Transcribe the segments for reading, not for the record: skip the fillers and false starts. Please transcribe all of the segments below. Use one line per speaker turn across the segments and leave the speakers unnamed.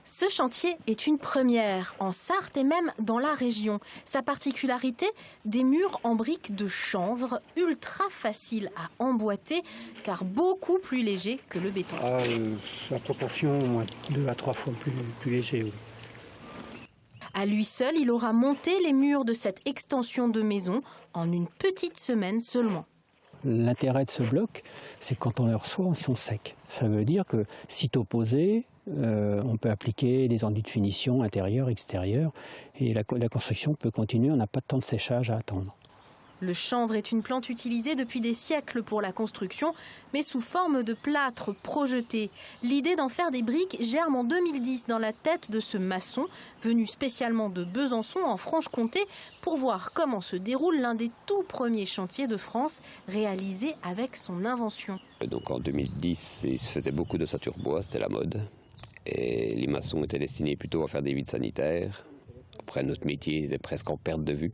Ce chantier est une première en Sarthe et même dans la région. Sa particularité, des murs en briques de chanvre, ultra faciles à emboîter car beaucoup plus légers que le béton.
La proportion, au moins 2 à 3 fois plus léger. Oui.
À lui seul, il aura monté les murs de cette extension de maison en une petite semaine seulement.
L'intérêt de ce bloc, c'est que quand on les reçoit, ils sont secs. Ça veut dire que, sitôt posé, on peut appliquer des enduits de finition intérieur, extérieur, et la construction peut continuer, on n'a pas de temps de séchage à attendre.
Le chanvre est une plante utilisée depuis des siècles pour la construction, mais sous forme de plâtre projeté. L'idée d'en faire des briques germe en 2010 dans la tête de ce maçon, venu spécialement de Besançon en Franche-Comté, pour voir comment se déroule l'un des tout premiers chantiers de France réalisé avec son invention.
Donc en 2010, il se faisait beaucoup d'ossature bois, c'était la mode. Et les maçons étaient destinés plutôt à faire des vides sanitaires. Après, notre métier était presque en perte de vue.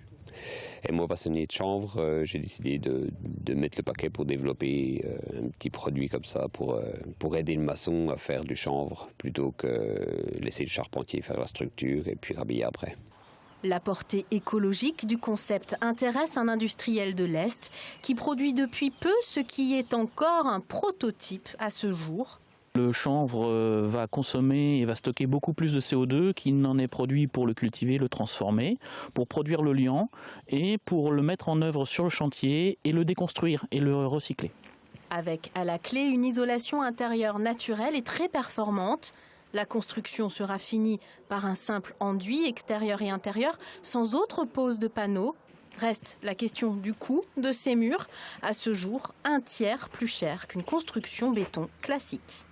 Et moi, passionné de chanvre, j'ai décidé de mettre le paquet pour développer un petit produit comme ça pour aider le maçon à faire du chanvre plutôt que laisser le charpentier faire la structure et puis rhabiller après.
La portée écologique du concept intéresse un industriel de l'Est qui produit depuis peu ce qui est encore un prototype à ce jour.
Le chanvre va consommer et va stocker beaucoup plus de CO2 qu'il n'en est produit pour le cultiver, le transformer, pour produire le liant et pour le mettre en œuvre sur le chantier et le déconstruire et le recycler.
Avec à la clé une isolation intérieure naturelle et très performante. La construction sera finie par un simple enduit extérieur et intérieur sans autre pose de panneaux. Reste la question du coût de ces murs, à ce jour un tiers plus cher qu'une construction béton classique.